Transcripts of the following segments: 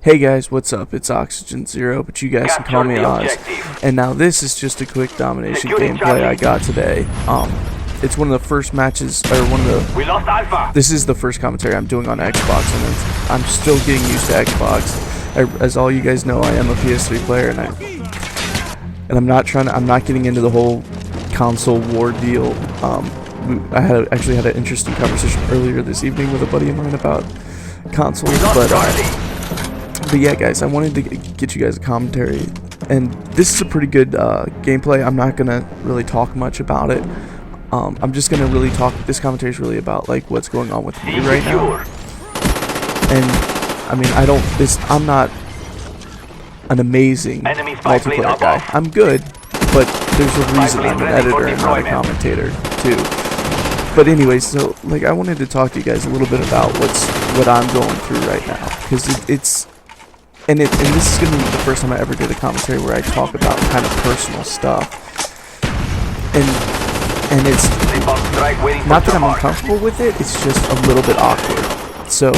Hey guys, what's up? It's Oxygen Zero, but you guys can call me Oz. And now this is just a quick domination gameplay I got today. It's one of the first matches, or this is the first commentary I'm doing on Xbox, and I'm still getting used to Xbox. As all you guys know, I am a PS3 player, and I'm not getting into the whole console war deal. I actually had an interesting conversation earlier this evening with a buddy of mine about consoles, but yeah, guys, I wanted to get you guys a commentary, and this is a pretty good gameplay. I'm not gonna really talk much about it. I'm just gonna really talk. This commentary is really about like what's going on with me right now. And I mean, I'm not an amazing multiplayer guy. I'm good, but there's a reason I'm an editor and not a commentator too. But anyways, so like I wanted to talk to you guys a little bit about what I'm going through right now, because and this is gonna be the first time I ever did a commentary where I talk about kind of personal stuff, and it's not that I'm uncomfortable with it. It's just a little bit awkward. So,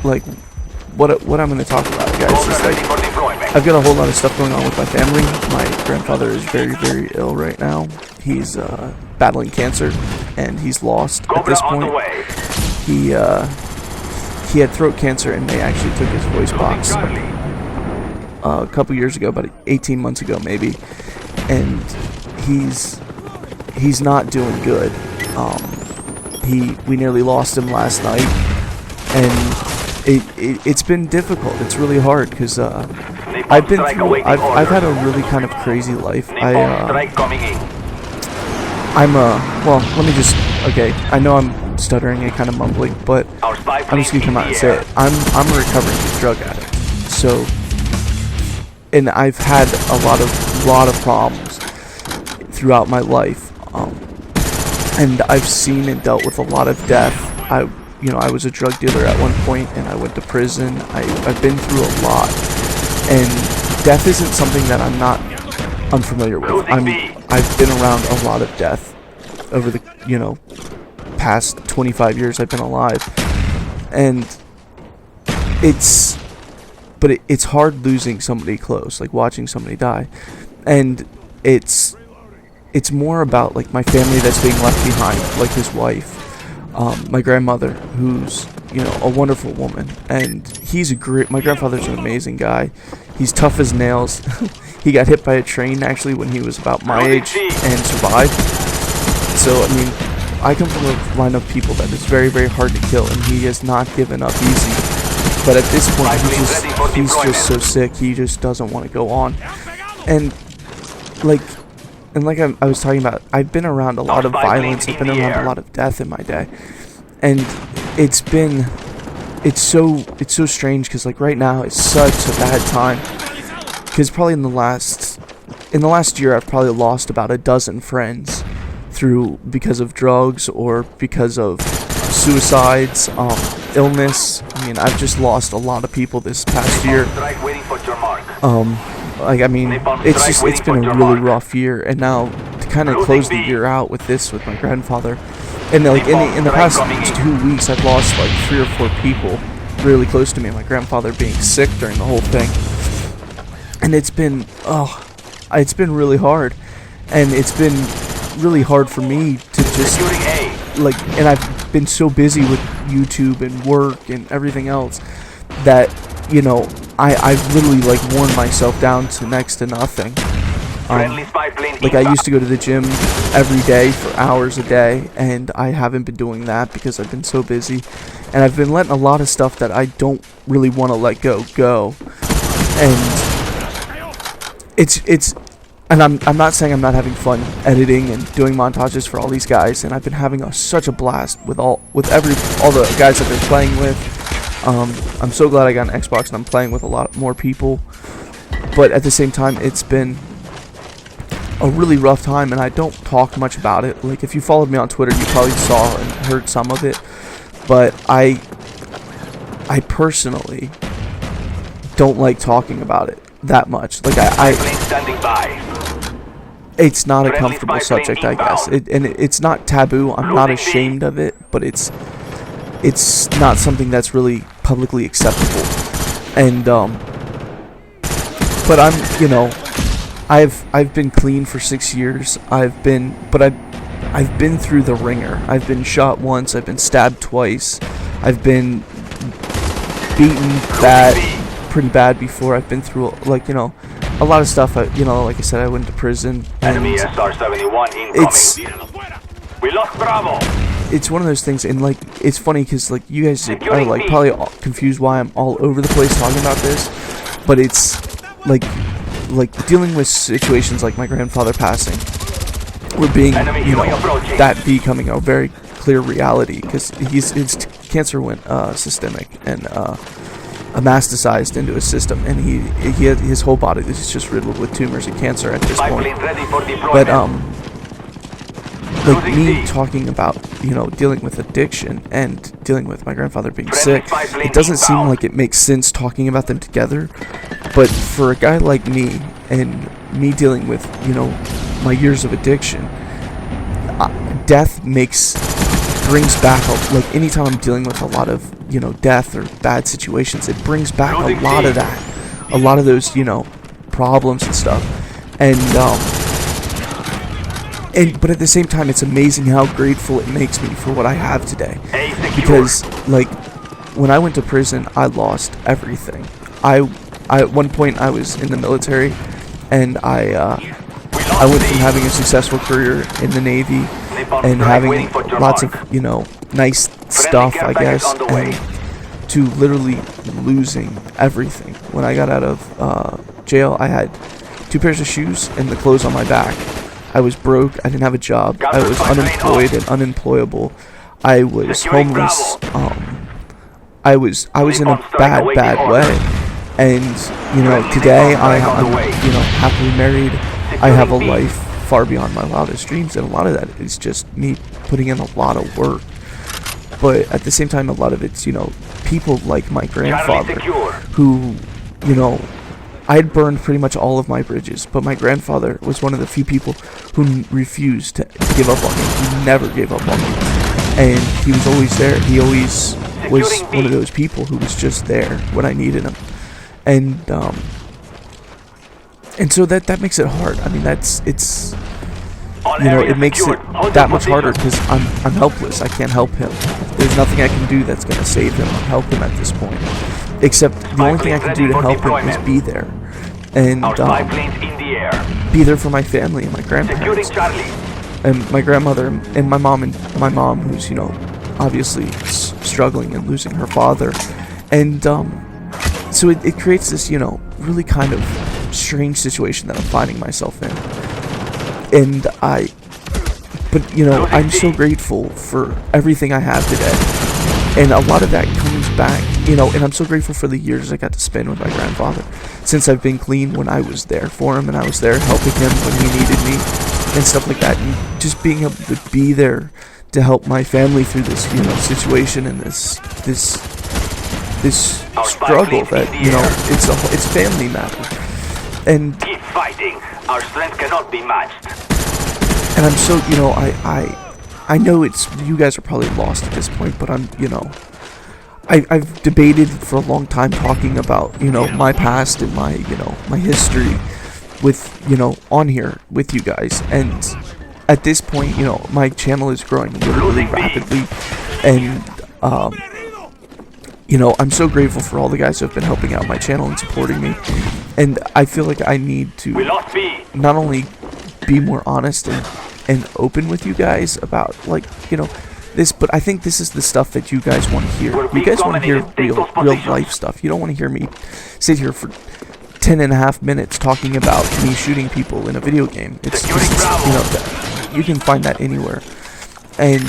like, what I'm gonna talk about, guys, is like I've got a whole lot of stuff going on with my family. My grandfather is very, very ill right now. He's battling cancer, and he's lost at this point. He had throat cancer, and they actually took his voice box a couple years ago, about 18 months ago maybe, and he's not doing good. We nearly lost him last night, and it's been difficult. It's really hard because I've had a really kind of crazy life. I know I'm stuttering and kind of mumbling, but I'm just gonna come out and say it. I'm a recovering drug addict. So, and I've had a lot of problems throughout my life, and I've seen and dealt with a lot of death. I was a drug dealer at one point, and I went to prison. I've been through a lot, and death isn't something that I'm not unfamiliar with. I've been around a lot of death over the past 25 years I've been alive, and it's hard losing somebody close, like watching somebody die, and it's more about like my family that's being left behind, like his wife, my grandmother, who's a wonderful woman, and my grandfather's an amazing guy. He's tough as nails. He got hit by a train actually when he was about my age and survived. So I mean, I come from a line of people that is very, very hard to kill, and he has not given up easy. But at this point, he's just so sick, he just doesn't want to go on. And like I was talking about, I've been around a lot of violence, I've been around a lot of death in my day. And it's so strange, because like right now, it's such a bad time. Because probably in the last year, I've probably lost about a dozen friends because of drugs or because of suicides, illness. I mean, I've just lost a lot of people this past year. It's been a really rough year, and now to kind of close the year out with my grandfather, and like in the past 2 weeks, I've lost like 3 or 4 people really close to me. My grandfather being sick during the whole thing, and it's been really hard, and it's been really hard for me to just and I've been so busy with YouTube and work and everything else that I've literally like worn myself down to next to nothing. Like I used to go to the gym every day for hours a day, and I haven't been doing that because I've been so busy, and I've been letting a lot of stuff that I don't really want to let go, and and I'm not saying I'm not having fun editing and doing montages for all these guys, and I've been having such a blast with all the guys I've been playing with. I'm so glad I got an Xbox and I'm playing with a lot more people, but at the same time, it's been a really rough time, and I don't talk much about it. Like if you followed me on Twitter, you probably saw and heard some of it, but I personally don't like talking about it that much. Like it's not a comfortable subject, I guess. It's not taboo. I'm not ashamed of it, but it's not something that's really publicly acceptable. And but I'm, you know, I've been clean for 6 years. I've been through the ringer. I've been shot once. I've been stabbed twice. I've been beaten pretty bad before. I've been through, like, you know, a lot of stuff. You know, like I said, I went to prison, and it's one of those things. And like, it's funny because like you guys are like probably confused why I'm all over the place talking about this, but it's like dealing with situations like my grandfather passing, or being, you know, that becoming a very clear reality, because his cancer went systemic and metastasized into his system, and his whole body is just riddled with tumors and cancer at this point. But like me talking about, you know, dealing with addiction and dealing with my grandfather being sick, it doesn't seem like it makes sense talking about them together. But for a guy like me, and me dealing with, you know, my years of addiction, death brings back, like, anytime I'm dealing with a lot of, you know, death or bad situations, it brings back a lot of that, a lot of those, you know, problems and stuff. But at the same time, it's amazing how grateful it makes me for what I have today. Because, like, when I went to prison, I lost everything. At one point, I was in the military, and I went from having a successful career in the Navy and having lots of, you know, nice stuff, I guess, and to literally losing everything. When I got out of jail, I had 2 pairs of shoes and the clothes on my back. I was broke. I didn't have a job. I was unemployed and unemployable. I was homeless. I was in a bad way. And, you know, today I'm, you know, happily married. I have a life far beyond my wildest dreams, and a lot of that is just me putting in a lot of work. But at the same time, a lot of it's, you know, people like my grandfather, who, you know, I had burned pretty much all of my bridges, but my grandfather was one of the few people who refused to give up on me. He never gave up on me, and he was always there. He always was one of those people who was just there when I needed him. And so that makes it hard. I mean, it's, you know, it makes it that much harder because I'm helpless. I can't help him. There's nothing I can do that's gonna save him or help him at this point, except the only thing I can do to help him is be there, and be there for my family and my grandparents and my grandmother and my mom, who's, you know, obviously struggling and losing her father. And so it creates this, you know, really kind of strange situation that I'm finding myself in. And but, you know, I'm so grateful for everything I have today. And a lot of that comes back, you know, and I'm so grateful for the years I got to spend with my grandfather. Since I've been clean, when I was there for him, and I was there helping him when he needed me and stuff like that. And just being able to be there to help my family through this, you know, situation and this struggle that, you know, it's family matter. And keep fighting. Our strength cannot be matched. And I'm so, you know, I know you guys are probably lost at this point, but I'm, you know, I've debated for a long time talking about, you know, my past and my, you know, my history with, you know, on here with you guys. And at this point, you know, my channel is growing really rapidly, and you know, I'm so grateful for all the guys who have been helping out my channel and supporting me. And I feel like I need to not only be more honest and open with you guys about, like, you know, this, but I think this is the stuff that you guys want to hear. You guys want to hear real life stuff. You don't want to hear me sit here for 10.5 minutes talking about me shooting people in a video game. It's just, you know, you can find that anywhere. And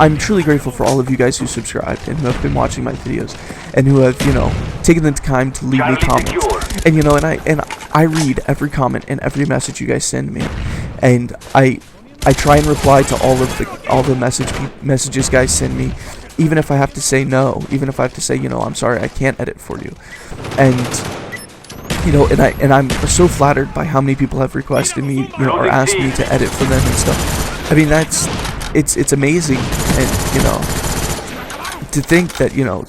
I'm truly grateful for all of you guys who subscribed and who have been watching my videos and who have, you know, taken the time to leave me comments. And, you know, and I read every comment and every message you guys send me, and I try and reply to all the messages guys send me, even if I have to say no, even if I have to say, you know, I'm sorry, I can't edit for you. And, you know, and I'm so flattered by how many people have requested me, you know, or asked me to edit for them and stuff. I mean, it's amazing. And, you know, to think that, you know,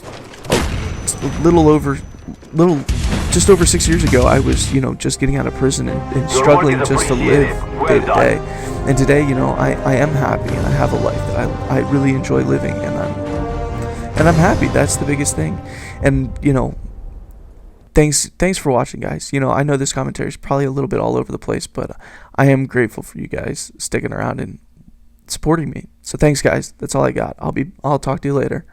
just over 6 years ago, I was, you know, just getting out of prison and struggling just to live day to day. And today, you know, I am happy and I have a life that I really enjoy living, and I'm happy. That's the biggest thing. And, you know, thanks for watching, guys. You know, I know this commentary is probably a little bit all over the place, but I am grateful for you guys sticking around and supporting me. So thanks, guys. That's all I got. I'll talk to you later.